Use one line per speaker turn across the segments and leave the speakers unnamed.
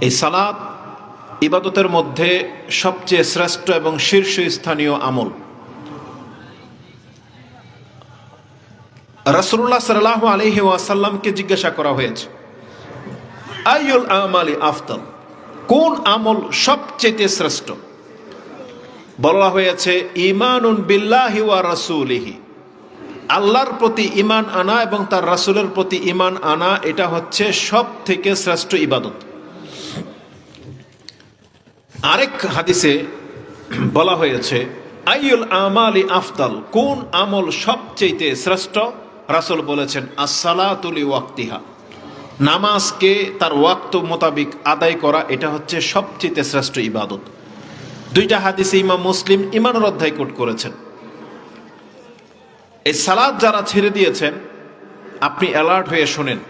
এই সালাত ইবাদতের মধ্যে সবচেয়ে শ্রেষ্ঠ এবং শীর্ষস্থানীয় আমল। রাসূলুল্লাহ সাল্লাল্লাহু আলাইহি ওয়াসাল্লামকে জিজ্ঞাসা করা হয়েছে, আইয়ুল আমালি আফদাল, কোন আমল সবচেয়ে শ্রেষ্ঠ? বলা হয়েছে ঈমানুন বিল্লাহি ওয়া রাসূলিহি, আল্লাহর প্রতি ঈমান আনা এবং তার রাসূলের প্রতি ঈমান আনা, এটা হচ্ছে সব থেকে শ্রেষ্ঠ ইবাদত। আরেক হাদিসে বলা হয়েছে আইয়ুল আমালি আফদাল, কোন আমল সবচেয়ে শ্রেষ্ঠ? রাসূল বলেছেন as-salatu li ওয়াক্তিহা, নামাজকে তার ওয়াক্ত মোতাবেক আদায় করা, এটা হচ্ছে সবচেয়ে শ্রেষ্ঠ ইবাদত। দুইটা হাদিসে ইমাম মুসলিম ঈমানের অধ্যায় কোট করেছেন। এই সালাত যারা ছেড়ে দিয়েছেন, আপনি অ্যালার্ট হয়ে শোনেন,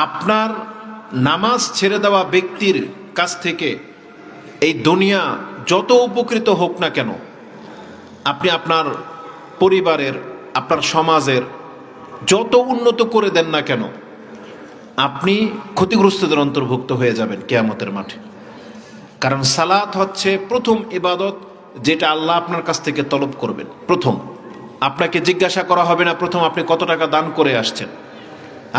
আপনার নামাজ ছেড়ে দেওয়া ব্যক্তির কাছ থেকে এই দুনিয়া যত উপকৃত হোক না কেন, আপনি আপনার পরিবারের, আপনার সমাজের যত উন্নত করে দেন না কেন, আপনি ক্ষতিগ্রস্তদের অন্তর্ভুক্ত হয়ে যাবেন কিয়ামতের মাঠে। কারণ সালাত হচ্ছে প্রথম ইবাদত যেটা আল্লাহ আপনার কাছ থেকে তলব করবেন। প্রথম আপনাকে জিজ্ঞাসা করা হবে না প্রথম আপনি কত টাকা দান করে আসছেন,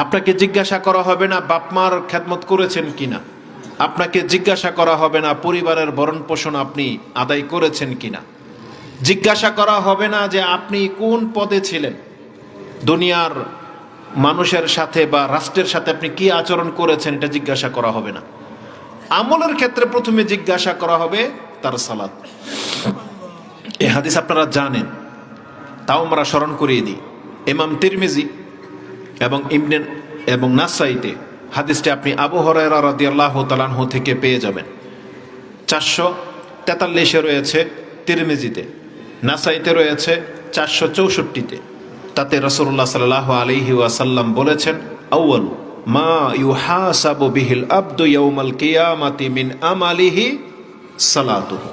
আপনাকে জিজ্ঞাসা করা হবে না বাপমার খেদমত করেছেন কিনা, আপনাকে জিজ্ঞাসা করা হবে না পরিবারের ভরণ পোষণ আপনি আদায় করেছেন কিনা, জিজ্ঞাসা করা হবে না যে আপনি কোন পদে ছিলেন, দুনিয়ার মানুষের সাথে বা রাষ্ট্রের সাথে আপনি কি আচরণ করেছেন, এটা জিজ্ঞাসা করা হবে না। আমলের ক্ষেত্রে প্রথমে জিজ্ঞাসা করা হবে তার সালাত। এই হাদিস আপনারা জানেন, তাও আমরা স্মরণ করিয়ে দিই। ইমাম তিরমিজি এবং নাসাইতে হাদিসটি আপনি আবু হুরায়রা রাদিয়াল্লাহু তাআলা আনহু থেকে পেয়ে যাবেন। 443-এ রয়েছে তিরমিজিতে, নাসাইতে রয়েছে 464-তে। তাতে রাসূলুল্লাহ সাল্লাল্লাহু আলাইহি ওয়াসাল্লাম বলেছেন, আউয়ালু মা ইউহাসাবু বিহিল আবদু ইয়াউমাল কিয়ামাতি মিন আমালিহি সালাতুহু,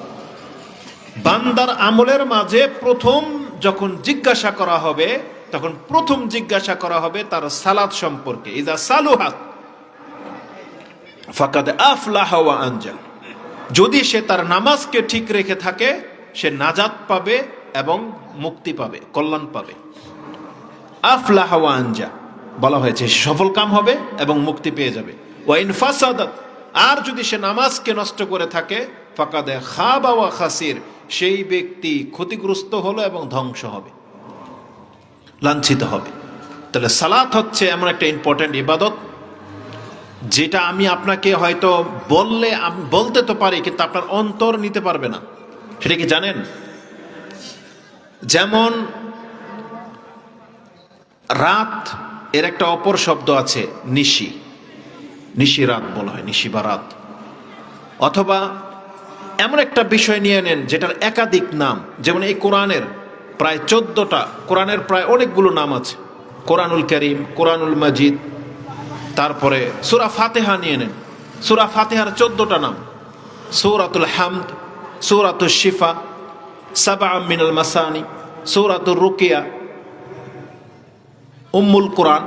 বান্দার আমলের মাঝে প্রথম যখন জিজ্ঞাসা করা হবে, তখন প্রথম জিজ্ঞাসা করা হবে তার সালাত সম্পর্কে। ইযা সালুহাত ফাকাদ আফলাহা ওয়া আনজা, যদি সে তার নামাজকে ঠিক রেখে থাকে, সে নাজাত পাবে এবং মুক্তি পাবে, কল্যাণ পাবে। আফলাহা ওয়া আনজা বলা হয়েছে সফল কাম হবে এবং মুক্তি পেয়ে যাবে। ওয়া ইন ফাসাদাত, আর যদি সে নামাজকে নষ্ট করে থাকে, ফাকাদ খাবা ওয়া খাসির, সেই ব্যক্তি ক্ষতিগ্রস্ত হলো এবং ধ্বংস হবে, লাঞ্ছিত হবে। তাহলে সালাত হচ্ছে এমন একটা ইম্পর্টেন্ট ইবাদত যেটা আমি আপনাকে হয়তো বলতে তো পারি, কিন্তু আপনার অন্তর নিতে পারবে না। সেটা কি জানেন? যেমন রাত এর একটা অপর শব্দ আছে নিশি, নিশি রাত বলা হয়, নিশি বা রাত। অথবা এমন একটা বিষয় নিয়ে নেন যেটার একাধিক নাম, যেমন এই কোরআনের প্রায় 14টা, কোরআনের প্রায় অনেকগুলো নাম আছে। কোরআনুল কারীম, কোরআনুল মাজিদ, তারপরে সূরা ফাতিহা নিয়ে নেন, সূরা ফাতিহার 14টা নাম, সূরাতুল হামদ, সূরাতুশ শিফা, সাবআ মিনাল মাসানি, সূরাতুর রুকিয়া, উম্মুল কোরআন,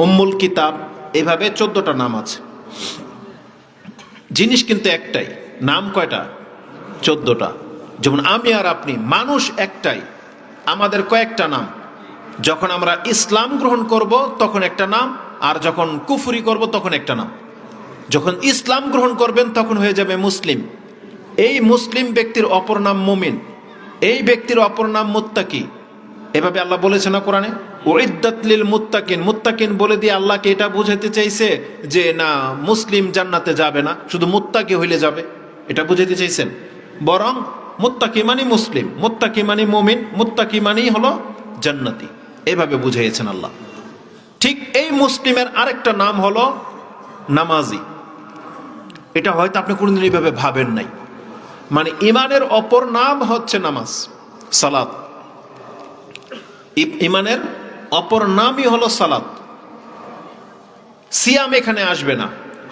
উম্মুল কিতাব, এভাবে 14টা নাম আছে। জিনিস কিন্তু একটাই, নাম কয়টা? 14টা। যেমন আমি আর আপনি মানুষ একটাই, আমাদের কয়েকটা নাম। যখন আমরা ইসলাম গ্রহণ করব তখন একটা নাম, আর যখন কুফরি করব তখন একটা নাম। যখন ইসলাম গ্রহণ করবেন তখন হয়ে যাবে মুসলিম। এই মুসলিম ব্যক্তির অপর নাম মুমিন, এই ব্যক্তির অপর নাম মুত্তাকি। এভাবে আল্লাহ বলেছে না কোরআনে, উইদ্দাত লিল মুত্তাকিন। মুত্তাকিন বলে দিয়ে আল্লাহকে এটা বুঝাতে চাইছে যে না, মুসলিম জান্নাতে যাবে না, শুধু মুত্তাকি হইলে যাবে, এটা বুঝাতে চাইছেন? বরং মুত্তাকি মানে মুসলিম, মুত্তাকি মানে মুমিন, মুত্তাকি মানেই হলো জান্নাতি, এভাবে বুঝাইছেন আল্লাহ। ঠিক এই মুসলিমের আরেকটা নাম হলো নামাজি। এটা হয়তো আপনি কোনোদিন এইভাবে ভাবেন নাই। মানে ইমানের অপর নাম হচ্ছে নামাজ, সালাত। ইমানের অপর নামই হলো সালাত। সিয়াম এখানে আসবে না,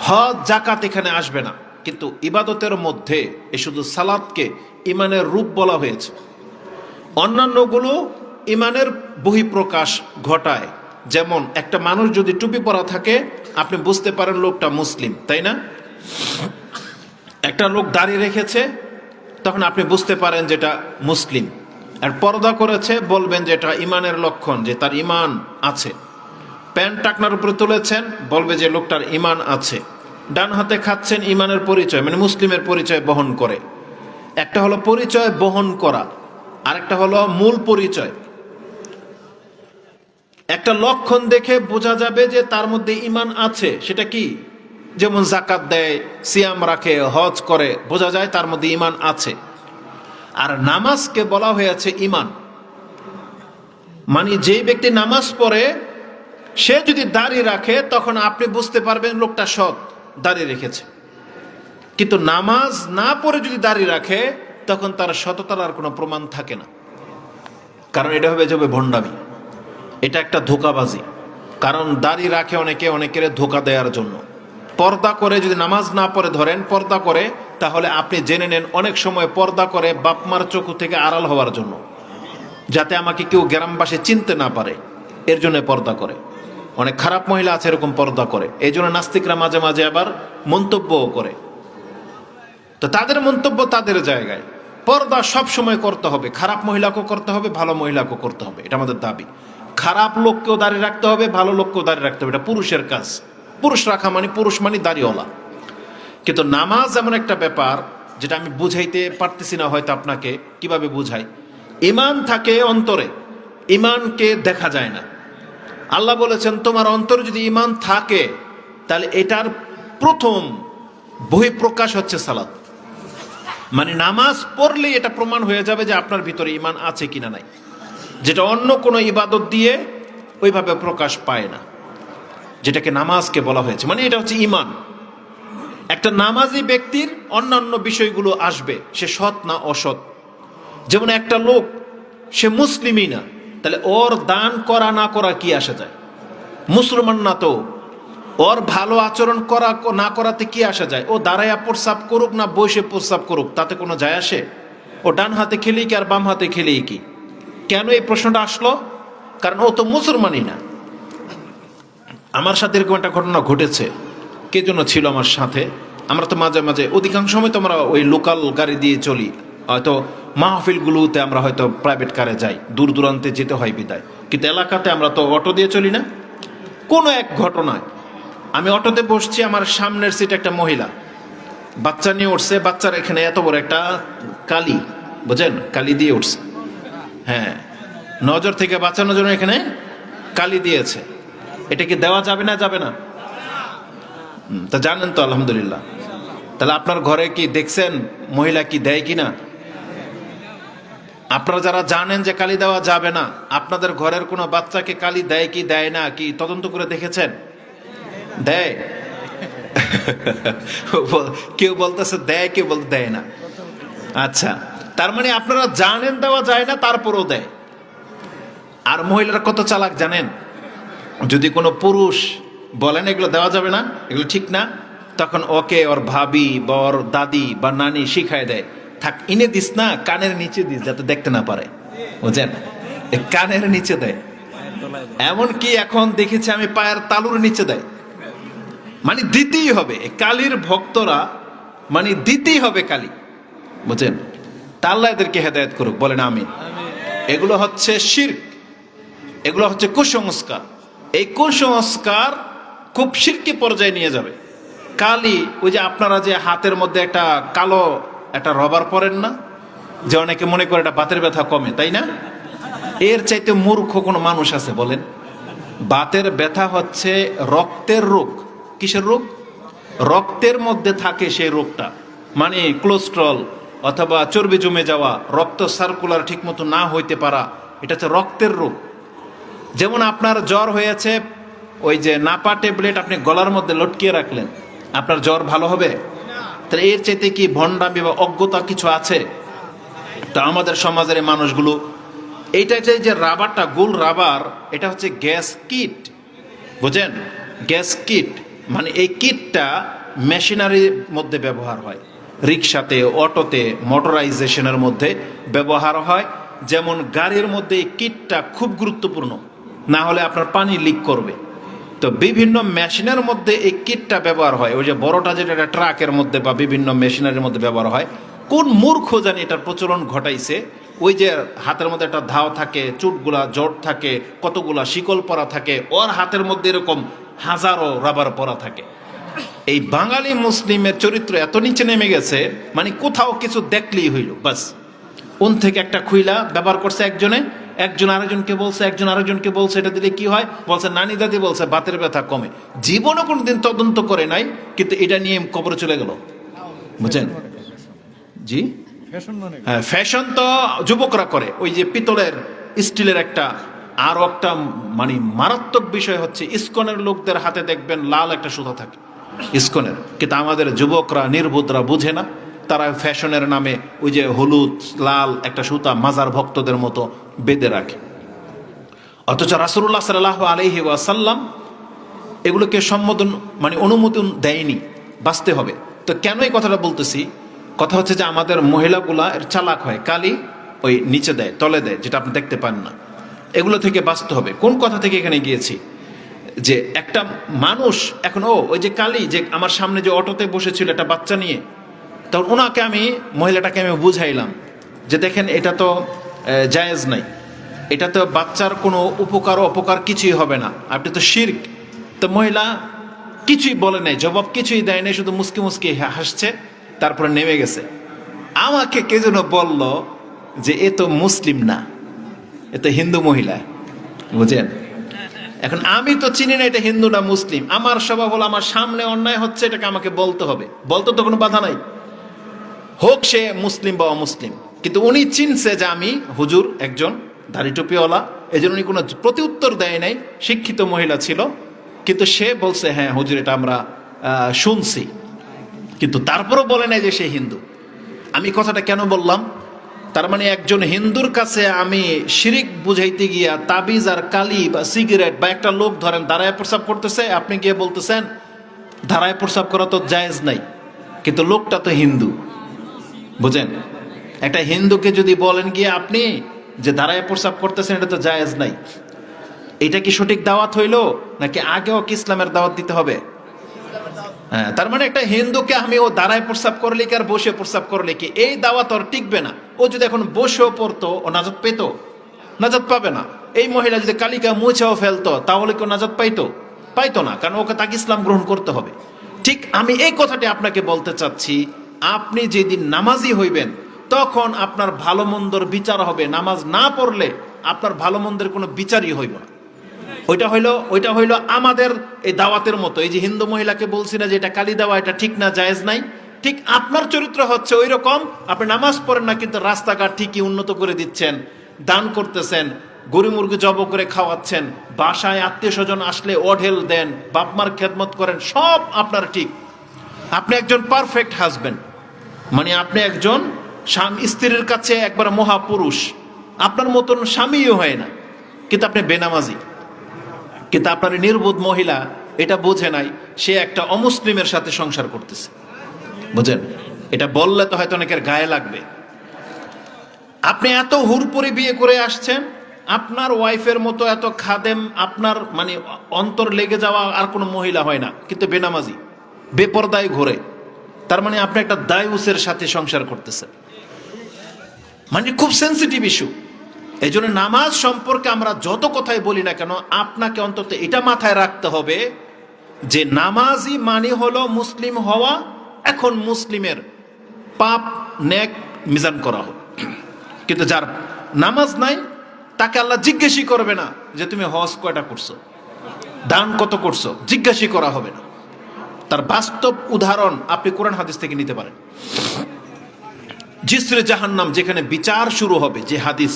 হজ জাকাত এখানে আসবে না, কিন্তু ইবাদতের মধ্যে এ শুধু সালাতকে ইমানের রূপ বলা হয়েছে। অন্যান্যগুলো ইমানের বহিঃপ্রকাশ ঘটায়। যেমন একটা মানুষ যদি টুপি পরা থাকে, আপনি বুঝতে পারেন লোকটা মুসলিম, তাই না? একটা লোক দাড়ি রেখেছে, তখন আপনি বুঝতে পারেন যেটা মুসলিম। আর পর্দা করেছে, বলবেন যে এটা ইমানের লক্ষণ, যে তার ইমান আছে। প্যান্ট টাকনার উপরে তুলেছেন, বলবে যে লোকটার ইমান আছে। ডান হাতে খাচ্ছেন, ইমানের পরিচয়, মানে মুসলিমের পরিচয় বহন করে। একটা হলো পরিচয় বহন করা, আরেকটা হলো মূল পরিচয়। একটা লক্ষণ দেখে বোঝা যাবে যে তার মধ্যে ইমান আছে, সেটা কি? যেমন জাকাত দেয়, সিয়াম রাখে, হজ করে, বোঝা যায় তার মধ্যে ইমান আছে। আর নামাজকে বলা হয়েছে ইমান, মানে যেই ব্যক্তি নামাজ পড়ে সে যদি দাড়ি রাখে, তখন আপনি বুঝতে পারবেন লোকটা সৎ, দাড়ি রেখেছে। কিন্তু নামাজ না পড়ে যদি দাড়ি রাখে, তখন তার সততার আর কোনো প্রমাণ থাকে না, কারণ এটা হবে যাবে ভণ্ডামি, এটা একটা ধোঁকাবাজি। কারণ দাড়ি রাখে অনেকে, অনেকের ধোঁকা দেওয়ার জন্য। পর্দা করে যদি নামাজ না পড়ে ধরেন পর্দা করে, তাহলে আপনি জেনে নেন অনেক সময় পর্দা করে বাপমার চোখ থেকে আড়াল হওয়ার জন্য, যাতে আমাকে কেউ গ্রামবাসী চিনতে না পারে, এর জন্য পর্দা করে। অনেক খারাপ মহিলা আছে এরকম পর্দা করে, এই জন্য নাস্তিকরা মাঝে মাঝে আবার মন্তব্যও করে। তো তাদের মন্তব্য তাদের জায়গায়, পর্দা সব সময় করতে হবে, খারাপ মহিলাকেও করতে হবে, ভালো মহিলাকেও করতে হবে, এটা আমাদের দাবি। খারাপ লোককেও দাঁড়িয়ে রাখতে হবে, ভালো লোককেও দাঁড়িয়ে রাখতে হবে, এটা পুরুষের কাজ। পুরুষ রাখা মানে পুরুষ মানে দাড়িওয়ালা। কিন্তু নামাজ এমন একটা ব্যাপার যেটা আমি বুঝাইতে পারতেছি না হয়তো আপনাকে, কিভাবে বুঝাই। ইমান থাকে অন্তরে, ইমানকে দেখা যায় না। আল্লাহ বলেছেন তোমার অন্তরে যদি ইমান থাকে, তাহলে এটার প্রথম বহিঃপ্রকাশ হচ্ছে সালাত। মানে নামাজ পড়লে এটা প্রমাণ হয়ে যাবে যে আপনার ভিতরে ইমান আছে কিনা নাই, যেটা অন্য কোনো ইবাদত দিয়ে ওইভাবে প্রকাশ পায় না, যেটাকে নামাজকে বলা হয়েছে। মানে এটা হচ্ছে ইমান। একটা নামাজি ব্যক্তির অন্যান্য বিষয়গুলো আসবে, সে সৎ না অসৎ। যেমন একটা লোক সে মুসলিমই না, তাহলে ওর দান করা না করা কি আসে যায়? মুসলমান না তো, ওর ভালো আচরণ করা না করাতে কি আসা যায়? ও দাঁড়াইয়া প্রস্রাব করুক না বসে প্রস্রাব করুক, তাতে কোনো যায় আসে? ও ডান হাতে খেলেই কি আর বাম হাতে খেলেই কি? কেন এই প্রশ্নটা আসলো? কারণ ও তো মুসলমানই না। আমার সাথে এরকম একটা ঘটনা ঘটেছে। কে জন্য ছিল আমার সাথে? আমরা তো মাঝে মাঝে, অধিকাংশ সময় তো আমরা ওই লোকাল গাড়ি দিয়ে চলি, হয়তো মাহফিলগুলোতে আমরা হয়তো প্রাইভেট কারে যাই, দূর দূরান্তে যেতে হয় বিদায়। কিন্তু এলাকাতে আমরা তো অটো দিয়ে চলি না। কোনো এক ঘটনায় আমি অটোতে বসছি, আমার সামনের সিটে একটা মহিলা বাচ্চা নিয়ে উঠছে। বাচ্চার এখানে এত বড় একটা কালি, বুঝেন, কালি দিয়ে উঠছে। হ্যাঁ, নজর থেকে বাঁচানোর জন্য এখানে কালি দিয়েছে। এটা কি দেওয়া যাবে না? যাবে না? তা জানেন তো, আলহামদুলিল্লাহ। তাহলে আপনার ঘরে কি দেখছেন মহিলা কি দেয় কিনা? আপনারা যারা জানেন যে কালি দেওয়া যাবে না, আপনাদের ঘরের কোনো বাচ্চাকে কালি দেয় কি দেয় না, কি তদন্ত করে দেখেছেন? দেয়? কেউ বলতেছে দেয়, কেউ বলতে দেয় না। আচ্ছা, তার মানে আপনারা জানেন দেওয়া যায় না, তারপরও দেয়। আর মহিলারা কত চালাক জানেন? যদি কোনো পুরুষ বলেন এগুলো দেওয়া যাবে না, এগুলো ঠিক না, তখন ওকে ওর ভাবি বা ওর দাদি বা নানি শিখায় দেয়, থাক ইনে দিস না, কানের নিচে দিস যাতে দেখতে না পারে, বুঝেন? কানের নিচে দেয়। এমন কি এখন দেখেছি আমি পায়ের তালুর নিচে দেয়। মানে দিতেই হবে, কালীর ভক্তরা মানে দিতেই হবে কালী, বুঝেন? তা আল্লাহ এদেরকে হেদায়েত করুক, বলেন আমিন। এগুলো হচ্ছে শিরক, এগুলো হচ্ছে কুসংস্কার। এই কুসংস্কার খুব শিরকি পর্যায়ে নিয়ে যাবে। কালি, ওই যে আপনারা যে হাতের মধ্যে একটা কালো একটা রবার পরেন না, যে অনেকে মনে করে এটা বাতের ব্যথা কমে, তাই না? এর চাইতে মূর্খ কোনো মানুষ আছে বলেন? বাতের ব্যথা হচ্ছে রক্তের রোগ। কিসের রোগ? রক্তের মধ্যে থাকে সেই রোগটা, মানে কোলেস্ট্রল অথবা চর্বি জমে যাওয়া, রক্ত সার্কুলার ঠিক মতো না হইতে পারা, এটা হচ্ছে রক্তের রোগ। যেমন আপনার জ্বর হয়েছে, ওই যে নাপা ট্যাবলেট আপনি গলার মধ্যে লটকিয়ে রাখলেন, আপনার জ্বর ভালো হবে? তাহলে এর চাইতে কি ভণ্ডামি বা অজ্ঞতা কিছু আছে? তা আমাদের সমাজের মানুষগুলো এইটা যে রাবারটা, গোল রাবার, এটা হচ্ছে গ্যাস কিট, বুঝেন? গ্যাস কিট মানে এই কিটটা মেশিনারির মধ্যে ব্যবহার হয়, রিক্সাতে, অটোতে, মোটরাইজেশনের মধ্যে ব্যবহার হয়। যেমন গাড়ির মধ্যে এই কিটটা খুব গুরুত্বপূর্ণ, না হলে আপনার পানি লিক করবে। তো বিভিন্ন মেশিনের মধ্যে এই কিটটা ব্যবহার হয়, ওই যে বড়টা যেটা একটা ট্রাকের মধ্যে বা বিভিন্ন মেশিনারির মধ্যে ব্যবহার হয়। কোন মূর্খ জানি এটার প্রচলন ঘটাইছে, ওই যে হাতের মধ্যে একটা ধাও থাকে, চুটগুলা জট থাকে, কতগুলা শিকল পরা থাকে, ওর হাতের মধ্যে এরকম হাজারো রাবার পরা থাকে। এই বাঙালি মুসলিমের চরিত্র এত নিচে নেমে গেছে, মানে কোথাও কিছু দেখলেই হইল বাস ওন থেকে একটা খুইলা ব্যবহার করছে একজনে, একজন আরেকজনকে বলছে, একজন আরেকজনকে বলছে এটা দিলে কি হয়, বলছে নানি দাদি বলছে বাতের ব্যথা কমে। জীবনও কোনোদিন তদন্ত করে নাই, কিন্তু এটা নিয়ে কবরে চলে গেল, বুঝছেন? জি হ্যাঁ, ফ্যাশন তো যুবকরা করে, ওই যে পিতলের স্টিলের একটা। আরো একটা মানে মারাত্মক বিষয় হচ্ছে, ইস্কনের লোকদের হাতে দেখবেন লাল একটা সুতা থাকে ইস্কনের, কিন্তু আমাদের যুবকরা নির্বুধরা বুঝে না, তারা ফ্যাশনের নামে ওই যে হলুদ লাল একটা সুতা মাজার ভক্তদের মতো বেঁধে রাখে। অথচ রাসূলুল্লাহ সাল্লাল্লাহু আলাইহি ওয়াসাল্লাম এগুলোকে সম্বোধন মানে অনুমোদন দেয়নি, বাঁচতে হবে। তো কেন এই কথাটা বলতেছি, কথা হচ্ছে যে আমাদের মহিলাগুলা এর চালাক হয়, কালি ওই নিচে দেয়, তলে দেয়, যেটা আপনি দেখতে পান না। এগুলো থেকে বাঁচতে হবে। কোন কথা থেকে এখানে গিয়েছি, যে একটা মানুষ এখন ওই যে কালি যে আমার সামনে যে অটোতে বসেছিল একটা বাচ্চা নিয়ে, তখন ওনাকে মহিলাটাকে আমি বুঝাইলাম যে দেখেন এটা তো জায়েজ নাই, এটা তো বাচ্চার কোনো উপকার অপকার কিছুই হবে না, আপনি তো শিরক। তো মহিলা কিছুই বলে নাই, জবাব কিছুই দেয় নাই, শুধু মুসকি মুসকি হাসছে, তারপরে নেমে গেছে। আমাকে কে যেন বলল যে এ তো মুসলিম না, এ তো হিন্দু মহিলা, বুঝেন? এখন আমি তো চিনি না এটা হিন্দু না মুসলিম, আমার স্বভাব হলো আমার সামনে অন্যায় হচ্ছে এটাকে আমাকে বলতে হবে, বলতে তো কোনো বাধা নাই, হোক সে মুসলিম বা অমুসলিম। কিন্তু উনি চিনছে যে আমি হুজুর একজন দাড়ি টুপিওয়ালা, এই জন্য উনি কোনো প্রতি উত্তর দেয় নাই, শিক্ষিত মহিলা ছিল, কিন্তু সে বলছে হ্যাঁ হুজুর এটা আমরা শুনছি, কিন্তু তারপরও বলে নাই যে সে হিন্দু। আমি কথাটা কেন বললাম, তার মানে একজন হিন্দুর কাছে আমি শিরিক বুঝাইতে গিয়া তাবিজ আর কালি বা সিগারেট, বা একটা লোক ধরেন দাঁড়ায় প্রস্রাব করতেছে, আপনি গিয়ে বলতেছেন দাঁড়ায় প্রস্রাব করা তো জায়েজ নাই, কিন্তু লোকটা তো হিন্দু, বুঝেন? একটা হিন্দুকে যদি বলেন গিয়ে আপনি যে দাঁড়ায় প্রস্রাব করতেছেন এটা তো জায়েজ নাই, এটা কি সঠিক দাওয়াত হইল, নাকি আগেও কি ইসলামের দাওয়াত দিতে হবে? হ্যাঁ, তার মানে একটা হিন্দুকে আমি ও দাঁড়ায় প্রস্রাব করলে কি আর বসে প্রস্রাব করলে কি, এই দাওয়াত ওর টিকবে না। ও যদি এখন বসেও পড়তো ও নাজাত পেত? নাজাত পাবে না। এই মহিলা যদি কালিকা মুছেও ফেলতো তাহলে কেউ নাজাত পাইতো না, কারণ ওকে তাকে ইসলাম গ্রহণ করতে হবে। ঠিক আমি এই কথাটি আপনাকে বলতে চাচ্ছি, আপনি যেদিন নামাজি হইবেন তখন আপনার ভালো মন্দর বিচার হবে, নামাজ না পড়লে আপনার ভালো মন্দের কোনো বিচারই হইব না। ওইটা হইলো আমাদের এই দাওয়াতের মতো। এই যে হিন্দু মহিলাকে বলছি না যে এটা কালি দেওয়া এটা ঠিক না, জায়েজ নাই, ঠিক আপনার চরিত্র হচ্ছে ওই রকম। আপনি নামাজ পড়েন না, কিন্তু রাস্তাঘাট ঠিকই উন্নত করে দিচ্ছেন, দান করতেছেন, গরু মুরগি জব করে খাওয়াচ্ছেন, বাসায় আত্মীয় স্বজন আসলে ওঢেল দেন, বাপমার খেদমত করেন, সব আপনার ঠিক। আপনি একজন পারফেক্ট হাজবেন্ড, মানে আপনি একজন স্ত্রীর কাছে একবার মহাপুরুষ, আপনার মতন স্বামীও হয় না, কিন্তু আপনি বেনামাজি। কিন্তু আপনার নির্বোধ মহিলা এটা বোঝে নাই, সে একটা অমুসলিমের সাথে সংসার করতেছে, বুঝেন? এটা বললে তো হয়তো অনেকের গায়ে লাগবে। আপনি এত হুড়পড়ি বিয়ে করে আসছেন, আপনার ওয়াইফের মতো এত খাদেম, আপনার মানে অন্তর লেগে যাওয়া আর কোনো মহিলা হয় না, কিন্তু বেনামাজি, বেপরদায় ঘোরে। তার মানে আপনি একটা দায়ুসের সাথে সংসার করতেছেন, মানে খুব সেন্সিটিভ ইস্যু। এই জন্য নামাজ সম্পর্কে আমরা যত কথাই বলি না কেন, আপনাকে অন্তত এটা মাথায় রাখতে হবে যে নামাজি মানে হলো মুসলিম হওয়া। এখন মুসলিমের পাপ নেক মিজান করা হোক, কিন্তু যার নামাজ নাই তাকে আল্লাহ জিজ্ঞাসা করবে না যে তুমি হজ কয়টা করছো, দান কত করছো, জিজ্ঞাসা করা হবে না। তার বাস্তব উদাহরণ আপনি কোরআন হাদিস থেকে নিতে পারেন। জিসরে জাহান্নাম, যেখানে বিচার শুরু হবে, যে হাদিস,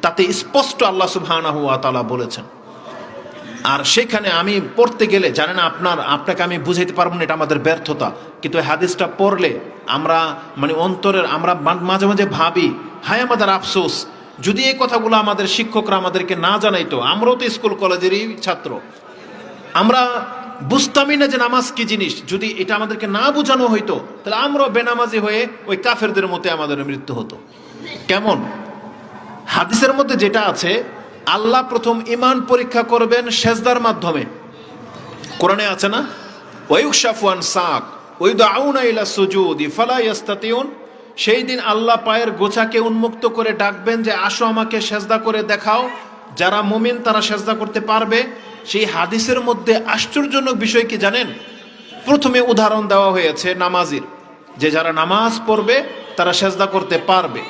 তাতে স্পষ্ট আল্লাহ সুবহানাহু ওয়া তাআলা বলেছেন। আর সেখানে আমি পড়তে গেলে জানেন আপনাকে আমি বুঝাইতে পারবো না, এটা আমাদের ব্যর্থতা। কিন্তু এই হাদিসটা পড়লে আমরা মানে অন্তরের আমরা মাঝে মাঝে ভাবি, হায় আমাদের আফসোস, যদি এই কথাগুলো আমাদের শিক্ষকরা আমাদেরকে না জানাইতো। আমরাও তো স্কুল কলেজেরই ছাত্র, আমরা বুঝতামই না যে নামাজ কি জিনিস। যদি এটা আমাদেরকে না বোঝানো হইতো তাহলে আমরাও বেনামাজি হয়ে ওই কাফেরদের মতো আমাদের মৃত্যু হতো। কেমন? হাদিসের মধ্যে যেটা আছে, আল্লাহ প্রথম ঈমান পরীক্ষা করবেন সেজদার মাধ্যমে। কোরআনে আছে না, ওয়ায়ুকশাফু আন সাক ওয়ায়ুদআউনা ইলা সুজুদি ফালা ইয়াস্তাতিউন, সেই দিন আল্লাহ পায়ের গোছাকে উন্মুক্ত করে ডাকবেন যে আসো আমাকে সেজদা করে দেখাও, যারা মুমিন তারা সেজদা করতে পারবে। সেই হাদিসের মধ্যে আশ্চর্যজনক বিষয় কি জানেন, প্রথমে উদাহরণ দেওয়া হয়েছে নামাজির, যে যারা নামাজ পড়বে তারা সেজদা করতে পারবে।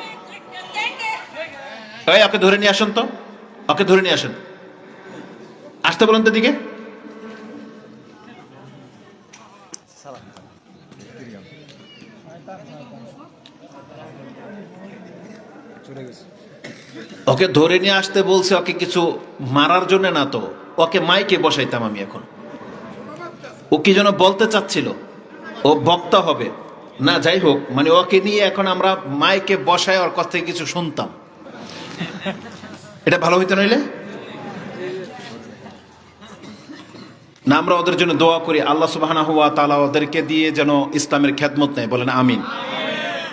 এই ওকে ধরে নিয়ে আসেন তো, ওকে ধরে নিয়ে আসেন, আসতে বলেন তো দিকে। ওকে ধরে নিয়ে আসতে বলছে, ওকে কিছু মারার জন্য না তো, ওকে মাইকে বসাইতাম আমি এখন। ও কি যেন বলতে চাচ্ছিল, ও বক্তা হবে না, যাই হোক, মানে ওকে নিয়ে এখন আমরা মাইকে বসায় ওর কাছ থেকে কিছু শুনতাম, এটা ভালো হইতো নইলে না। আমরা ওদের জন্য দোয়া করি, আল্লাহ সুবহানাহু ওয়া তাআলা ওদেরকে দিয়ে যেন ইসলামের খেদমত নেয়, বলেন আমিন।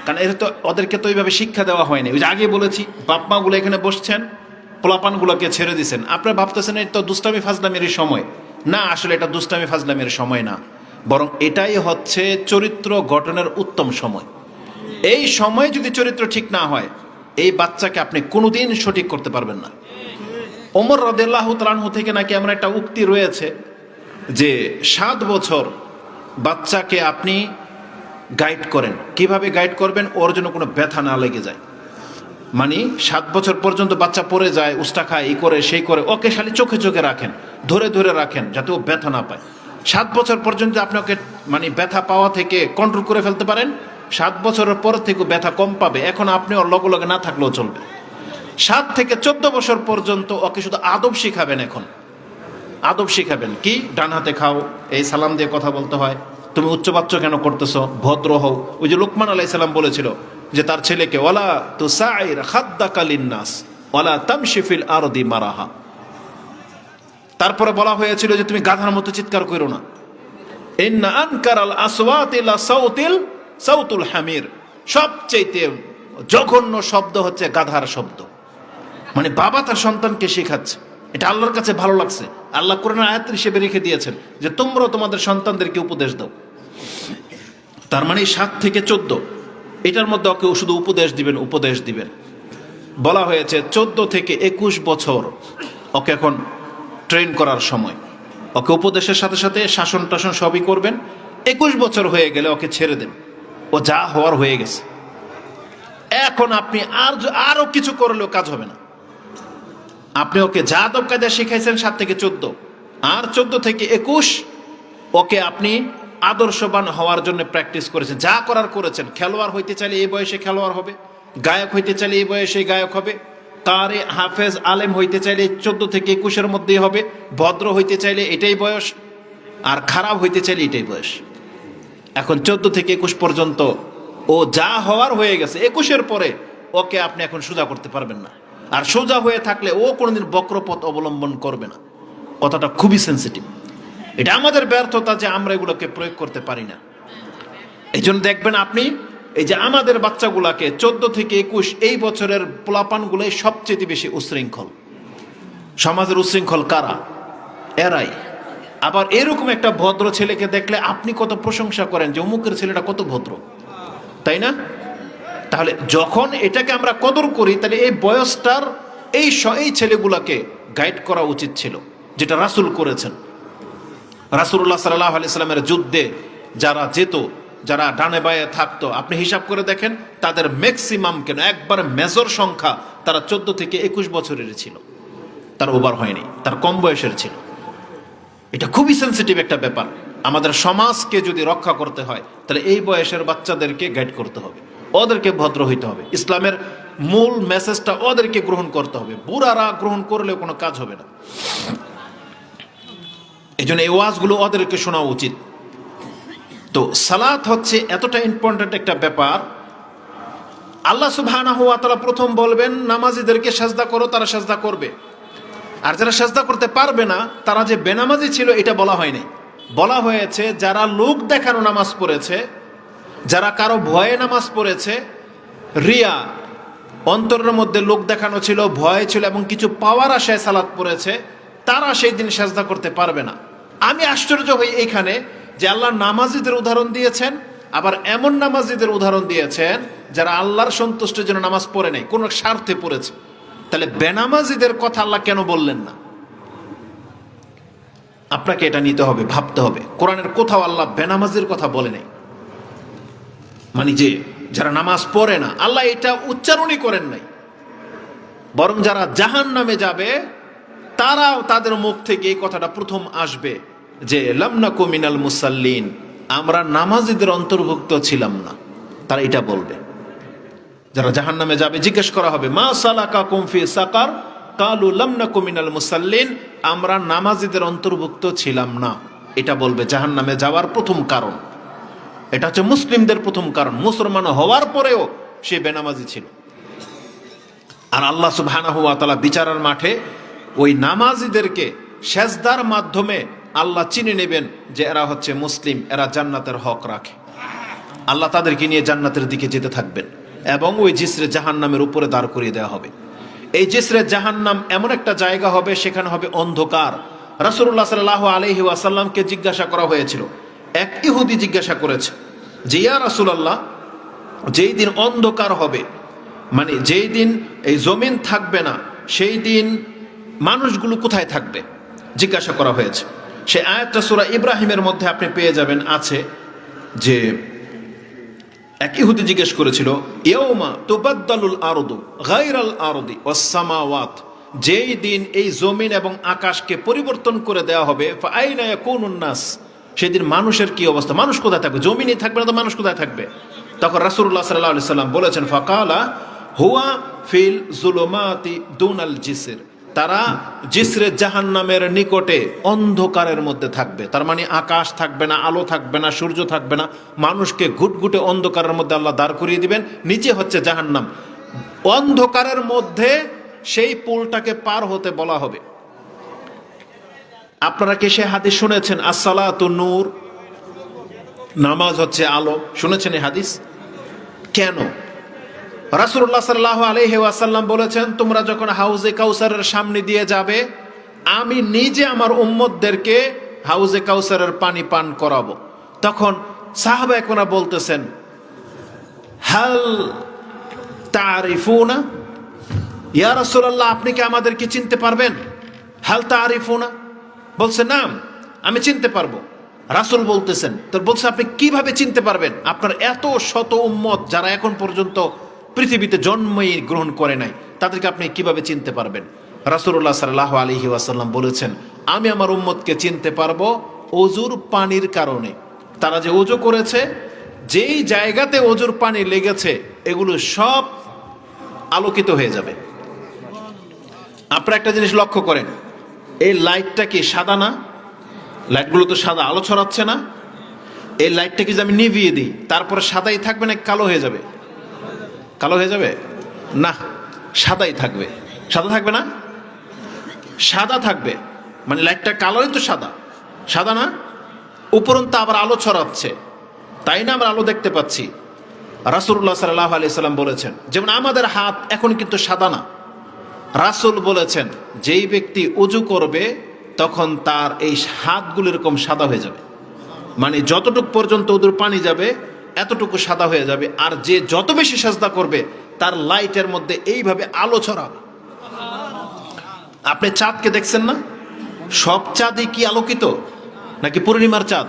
কারণ এটা তো ওদেরকে তো এইভাবে শিক্ষা দেওয়া হয়নি। ওই যে আগে বলেছি, বাপমা গুলো এখানে বসছেন, পোলাপান গুলোকে ছেড়ে দিচ্ছেন, আপনারা ভাবতেছেন এটা তো দুষ্টামি ফাজলামের সময় না, আসলে এটা দুষ্টামি ফাজলামের সময় না, বরং এটাই হচ্ছে চরিত্র গঠনের উত্তম সময়। এই সময় যদি চরিত্র ঠিক না হয়, এই বাচ্চাকে আপনি কোনোদিন সঠিক করতে পারবেন না। ওমর রাদিয়াল্লাহু তাআলা আনহু থেকে নাকি এমন একটা উক্তি রয়েছে যে 7 বছর বাচ্চাকে আপনি গাইড করেন। কিভাবে গাইড করবেন? ওর জন্য কোনো ব্যথা না লেগে যায়, মানে 7 বছর পর্যন্ত বাচ্চা পড়ে যায়, উস্তা খায়, এই করে সেই করে, ওকে খালি চোখে চোখে রাখেন, ধরে ধরে রাখেন যাতে ও ব্যথা না পায়। 7 বছর পর্যন্ত আপনি ওকে মানে ব্যথা পাওয়া থেকে কন্ট্রোল করে ফেলতে পারেন, 7 বছরের পর থেকে ব্যথা কম পাবে, এখন আপনি ওর লগে লগে না থাকলেও চলবে। 7 থেকে 14 বছর পর্যন্ত ওকে শুধু আদব শিখাবেন। এখন আদব শিখাবেন কি? ডান হাতে খাও, এই সালাম দিয়ে কথা বলতে হয়, তুমি উচ্চবাচ্য কেন করতেছো, ভদ্র হও। ওই যে লুকমান আলাইহিস সালাম বলেছিল যে তার ছেলেকে, ওয়ালা তুসাইর খাদ্দাকা লিন্নাস ওয়ালা তামশি ফিল আরদি মারাহা। তারপরে বলা হয়েছিল যে তুমি গাধার মতো চিৎকার করো না, ইন্না আনকারাল আসওয়াতি লা সাউতুল হামির, সবচেয়ে জঘন্য শব্দ হচ্ছে গাধার শব্দ। মানে বাবা তার সন্তানকে শেখাচ্ছে, এটা আল্লাহর কাছে ভালো লাগছে। আল্লাহ কোরআনের আয়াত হিসেবে রেখে দিয়েছেন যে তোমরাও তোমাদের সন্তানদেরকে উপদেশ দাও। তার মানে 7 থেকে 14 এটার মধ্যে ওকে শুধু উপদেশ দিবেন। বলা হয়েছে 14 থেকে 21 বছর ওকে এখন ট্রেন করার সময়। ওকে উপদেশের সাথে সাথে শাসন টাসন সবই করবেন। 21 বছর হয়ে গেলে ওকে ছেড়ে দেন, ও যা হওয়ার হয়ে গেছে। এখন আপনি আরো কিছু করলেও কাজ হবে না। আপনি ওকে যা আদব কায়দা শিখাইছেন 7 থেকে 14, আর 14 থেকে 21 ওকে আপনি আদর্শবান হওয়ার জন্য প্র্যাকটিস করেছেন, যা করার করেছেন। খেলোয়াড় হইতে চাইলে এই বয়সে খেলোয়াড় হবে, গায়ক হইতে চাইলে এই বয়সে গায়ক হবে, কারি হাফেজ আলেম হইতে চাইলে 14 থেকে 21-এর মধ্যেই হবে, ভদ্র হইতে চাইলে এটাই বয়স, আর খারাপ হইতে চাইলে এটাই বয়স। এখন 14 থেকে 21 পর্যন্ত ও যা হওয়ার হয়ে গেছে। 21-এর পরে ওকে আপনি এখন সোজা করতে পারবেন না, আর সোজা হয়ে থাকলে ও কোনোদিন বক্রপথ অবলম্বন করবে না। কথাটা খুবই সেন্সিটিভ। এটা আমাদের ব্যর্থতা যে আমরা এগুলোকে প্রয়োগ করতে পারি না। এই জন্য দেখবেন আপনি, এই যে আমাদের বাচ্চাগুলাকে 14 থেকে 21 এই বছরের পোলাপানগুলোই সবচেয়ে বেশি উশৃঙ্খল। সমাজের উশৃঙ্খল কারা? এরাই। আবার এরকম একটা ভদ্র ছেলেকে দেখলে আপনি কত প্রশংসা করেন যে অমুকের ছেলেটা কত ভদ্র, তাই না? তাহলে যখন এটাকে আমরা কদর করি, তাহলে এই বয়সটার এই ছেলেগুলাকে গাইড করা উচিত ছিল, যেটা রাসূল করেছেন। রাসূলুল্লাহ সাল্লাল্লাহু আলাইহি সাল্লামের যুদ্ধে যারা যেত, যারা ডানে বায়ে থাকতো, আপনি হিসাব করে দেখেন তাদের ম্যাক্সিমাম, কেন একবার মেজর সংখ্যা তারা 14 থেকে 21 বছরের ছিল, তার ওভার হয়নি, তার কম বয়সের ছিল। এটা খুবই সেন্সিটিভ একটা ব্যাপার। আমাদের সমাজকে যদি রক্ষা করতে হয়, তাহলে এই বয়সের বাচ্চাদেরকে গাইড করতে হবে, ওদেরকে ভদ্র হইতে হবে, ইসলামের মূল মেসেজটা ওদেরকে গ্রহণ করতে হবে। বুড়ারা গ্রহণ করলেও কোনো কাজ হবে না। এই জন্য এই ওয়াজগুলো ওদেরকে শোনা উচিত। তো সালাত হচ্ছে এতটা ইম্পর্টেন্ট একটা ব্যাপার। আল্লাহ সুবহানাহু ওয়া তাআলা প্রথম বলবেন নামাজীদেরকে সাজদা করো, তারা সাজদা করবে। আর যারা সাজদা করতে পারবে না, তারা যে বেনামাজি ছিল এটা বলা হয়নি। বলা হয়েছে যারা লোক দেখানো নামাজ পড়েছে, যারা কারো ভয়ে নামাজ পড়েছে, রিয়া, অন্তরের মধ্যে লোক দেখানো ছিল, ভয় ছিল এবং কিছু পাওয়ার আশায় সালাত পড়েছে, তারা সেই দিন সাজদা করতে পারবে না। আমি আশ্চর্য হই এইখানে যে আল্লাহ নামাজিদের উদাহরণ দিয়েছেন, আবার এমন নামাজিদের উদাহরণ দিয়েছেন যারা আল্লাহর সন্তুষ্টির জন্য নামাজ পড়ে নাই, কোন স্বার্থে পড়েছে। তাহলে বেনামাজিদের কথা আল্লাহ কেন বললেন না? আপনাকে এটা নিতে হবে, ভাবতে হবে। কোরআনের কোথাও আল্লাহ বেনামাজির কথা বলে নাই, মানে যে যারা নামাজ পড়ে না, আল্লাহ এটা উচ্চারণই করেন নাই। বরং যারা জাহান্নামে যাবে তারাও, তাদের মুখ থেকে এই কথাটা প্রথম আসবে যে লাম নাকু মিনাল মুসাল্লিন, আমরা নামাজীদের অন্তর্ভুক্ত ছিলাম না। তারা এটা বলবে। যারা জাহান্নামে যাবে জিজ্ঞেস করা হবে মা সালাকাকুম ফি সাকার, কালু লাম নাকু মিনাল মুসাল্লিন, আমরা নামাজীদের অন্তর্ভুক্ত ছিলাম না। এটা বলবে জাহান্নামে যাওয়ার প্রথম কারণ। এটা হচ্ছে মুসলিমদের প্রথম কারণ। মুসলমান হওয়ার পরেও সে বেনামাজি ছিল। আর আল্লাহ সুবহানাহু ওয়া তাআলা বিচারের মাঠে ওই নামাজীদেরকে সেজদার মাধ্যমে আল্লাহ চিনে নেবেন যে এরা হচ্ছে মুসলিম, এরা জান্নাতের হক রাখে। আল্লাহ তাদেরকে নিয়ে জান্নাতের দিকে যেতে থাকবেন এবং ওই জিসরে জাহান্নামের উপরে দাঁড় করিয়ে দেওয়া হবে। এই জিসরে জাহান্নাম এমন একটা জায়গা হবে, সেখানে হবে অন্ধকার। রাসূলুল্লাহ সাল্লাল্লাহু আলাইহি ওয়াসাল্লামকে জিজ্ঞাসা করা হয়েছিল, এক ইহুদি জিজ্ঞাসা করেছে যে ইয়া রাসূলুল্লাহ, যেই দিন অন্ধকার হবে, মানে যেই দিন এই জমিন থাকবে না, সেই দিন মানুষগুলো কোথায় থাকবে? জিজ্ঞাসা করা হয়েছে। সে আয়াতটা সূরা ইব্রাহিমের মধ্যে আপনি পেয়ে যাবেন, আছে যে এক ইহুদি জিজ্ঞেস করেছিল ইয়াউমা তুবাদ্দালুল আরদু গায়রাল আরদি ওয়াস সামাওয়াত, যেই দিন এই জমিন এবং আকাশকে পরিবর্তন করে দেওয়া হবে, ফা আইনা ইয়াকুনুন নাস, সেদিন মানুষের কি অবস্থা? মানুষ কোথায় থাকবে? জমিনই থাকবে না তো মানুষ কোথায় থাকবে? তখন রাসূলুল্লাহ সাল্লাল্লাহু আলাইহি সাল্লাম বলেছেন ফাকালা হুয়া ফিল যুলুমাতি দুনাল জিসর, তারা জিসরে জাহান্নামের নিকটে অন্ধকারের মধ্যে থাকবে। তার মানে আকাশ থাকবে না, আলো থাকবে না, সূর্য থাকবে না, মানুষকে ঘুটঘুটে অন্ধকারের মধ্যে আল্লাহ দাঁড় করিয়ে দিবেন। নিচে হচ্ছে জাহান্নাম, অন্ধকারের মধ্যে সেই পুলটাকে পার হতে বলা হবে। আপনারা কি সে হাদিস শুনেছেন? আসসালাতু নূর, নামাজ হচ্ছে আলো। শুনেছেন এই হাদিস? কেন? রাসূলুল্লাহ সাল্লাল্লাহু আলাইহি ওয়াসাল্লাম বলেছেন, তোমরা যখন হাউজে কাউসারের সামনে দিয়ে যাবে, আমি নিজে আমার উম্মতদেরকে হাউজে কাউসারের পানি পান করাবো। তখন সাহাবা একরা বলতেছেন হাল তারিফুনা, ইয়া রাসূলুল্লাহ, আপনি কি আমাদেরকে চিনতে পারবেন? হাল তারিফুনা, বলছে নাম, আমি চিনতে পারবো। রাসূল বলতেছেন, তো বলছে আপনি কিভাবে চিনতে পারবেন? আপনার এত শত উম্মত যারা এখন পর্যন্ত পৃথিবীতে জন্মই গ্রহণ করে নাই, তাদেরকে আপনি কিভাবে চিনতে পারবেন? রাসূলুল্লাহ সাল্লাল্লাহু আলাইহি ওয়াসাল্লাম বলেছেন, আমি আমার উম্মতকে চিনতে পারবো ওযুর পানির কারণে। তারা যে ওযু করেছে, যেই জায়গাতে ওযুর পানি লেগেছে, এগুলো সব আলোকিত হয়ে যাবে। আপনারা একটা জিনিস লক্ষ্য করেন, এই লাইটটা কি সাদা না? লাইটগুলো তো সাদা, আলো ছড়াচ্ছে না? এই লাইটটা কি যদি আমি নিভিয়ে দিই, তারপরে সাদাই থাকবে না কালো হয়ে যাবে? কালো হয়ে যাবে না, সাদাই থাকবে। সাদা থাকবে না? সাদা থাকবে, মানে লাইটটা কালারই তো সাদা, সাদা না? উপরন্তু আবার আলো ছড়াচ্ছে, তাই না? আমরা আলো দেখতে পাচ্ছি। রাসূলুল্লাহ সাল্লাল্লাহু আলাইহি সাল্লাম বলেছেন, যেমন আমাদের হাত এখন কিন্তু সাদা না। রাসূল বলেছেন, যেই ব্যক্তি ওযু করবে তখন তার এই হাতগুলো এরকম সাদা হয়ে যাবে, মানে যতটুকু পর্যন্ত ওযুর পানি যাবে এতটুকু সাদা হয়ে যাবে। আর যে যত বেশি সাজদা করবে তার লাইটের মধ্যে এইভাবে আলো ছড়াবে। আপনি চাঁদকে দেখছেন না? সব চাঁদই কি আলোকিত নাকি পূর্ণিমার চাঁদ?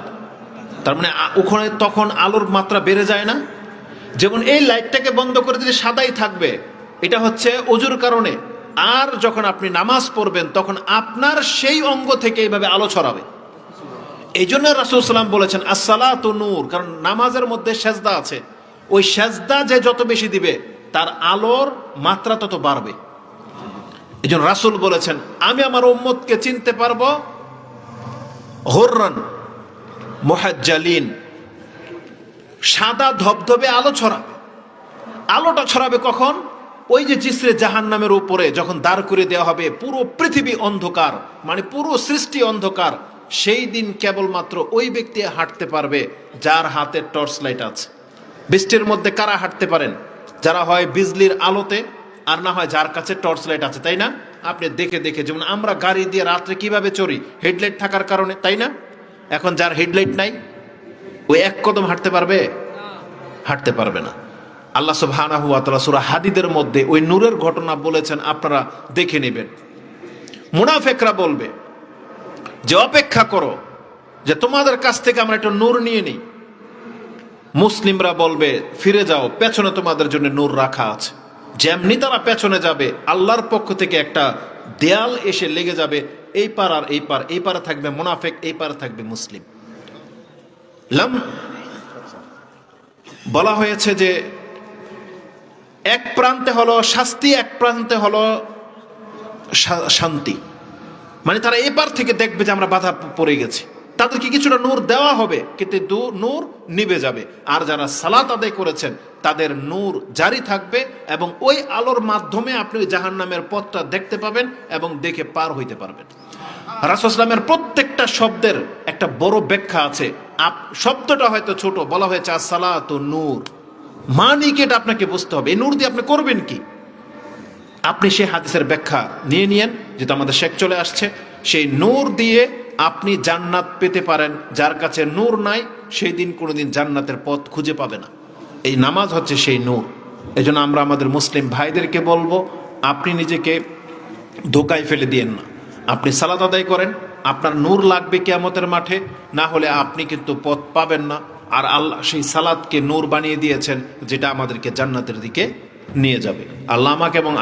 তার মানে ওখানে তখন আলোর মাত্রা বেড়ে যায় না? যেমন এই লাইটটাকে বন্ধ করে দিলে সাদাই থাকবে, এটা হচ্ছে ওযুর কারণে। আর যখন আপনি নামাজ পড়বেন তখন আপনার সেই অঙ্গ থেকে এইভাবে আলো ছড়াবে। এই জন্য রাসূল সাল্লাল্লাহু আলাইহি বলেছেন আসসালাতু নূর, কারণ নামাজের মধ্যে সেজদা আছে। ওই সেজদা যে যত বেশি দিবে তার আলোর মাত্রা তত বাড়বে। এই জন্য রাসূল বলেছেন, আমি আমার উম্মতকে চিনতে পারবো হুররান মুহাজ্জালিন, সাদা ধবধবে আলো ছড়াবে। আলোটা ছড়াবে কখন? ওই যে জিসরে জাহান্নামের উপরে যখন দাঁড় করে দেওয়া হবে, পুরো পৃথিবী অন্ধকার, মানে পুরো সৃষ্টি অন্ধকার, সেই দিন কেবলমাত্র ওই ব্যক্তি হাঁটতে পারবে যার হাতে টর্চ লাইট আছে। বৃষ্টির মধ্যে কারা হাঁটতে পারেন? যারা হয় বিজলির আলোতে, আর না হয় যার কাছে টর্চ লাইট আছে, তাই না? আপনি দেখে দেখে, যেমন আমরা গাড়ি দিয়ে রাত্রে কিভাবে চড়ি, হেডলাইট থাকার কারণে, তাই না? এখন যার হেডলাইট নাই ওই এক কদম হাঁটতে পারবে? হাঁটতে পারবে না। আল্লাহ সুবহানাহু ওয়া তাআলা সূরা হাদীদের মধ্যে ওই নূরের ঘটনা বলেছেন, আপনারা দেখে নেবেন। মুনাফিকরা বলবে যে অপেক্ষা করো, যে তোমাদের কাছ থেকে আমরা একটু নূর নিয়ে নিই। মুসলিমরা বলবে ফিরে যাও, পেছনে তোমাদের জন্য নূর রাখা আছে। যেমনি তারা পেছনে যাবে, আল্লাহর পক্ষ থেকে একটা দেয়াল এসে লেগে যাবে, এই পার আর এই পার, এই পারে থাকবে মুনাফিক, এই পারে থাকবে মুসলিম। বলা হয়েছে যে এক প্রান্তে হলো শাস্তি, এক প্রান্তে হলো শান্তি। মানে তারা এপার থেকে দেখবে যে আমরা বাধা পড়ে গেছি, তাদেরকে কিছুটা নূর দেওয়া হবে, কিন্তু নূর নিভে যাবে। আর যারা সালাত আদায় করেছেন তাদের নূর জারি থাকবে, এবং ওই আলোর মাধ্যমে আপনি জাহান্নামের পথটা দেখতে পাবেন এবং দেখে পার হইতে পারবেন। রাসূলুল্লাহ সাল্লাল্লাহু আলাইহি ওয়াসাল্লামের প্রত্যেকটা শব্দের একটা বড় ব্যাখ্যা আছে। শব্দটা হয়তো ছোট, বলা হয়েছে আসসালাতু নূর, মানে কি এটা আপনাকে বুঝতে হবে। এই নূর দিয়ে আপনি করবেন কি? আপনি সেই হাদিসের ব্যাখ্যা নিয়ে নিয়েন, যেটা আমাদের শেখ চলে আসছে। সেই নূর দিয়ে আপনি জান্নাত পেতে পারেন। যার কাছে নূর নাই, সেই দিন কোনোদিন জান্নাতের পথ খুঁজে পাবে না। এই নামাজ হচ্ছে সেই নূর। এজন্য আমরা আমাদের মুসলিম ভাইদেরকে বলবো, আপনি নিজেকে ধোকায় ফেলে দিয়েন না। আপনি সালাত আদায় করেন, আপনার নূর লাগবে কিয়ামতের মাঠে, না হলে আপনি কিন্তু পথ পাবেন না। আর আল্লাহ সেই সালাতকে নূর বানিয়ে দিয়েছেন, যেটা আমাদেরকে জান্নাতের দিকে নিয়ে যাবে। আল্লাহ আমাকে এবং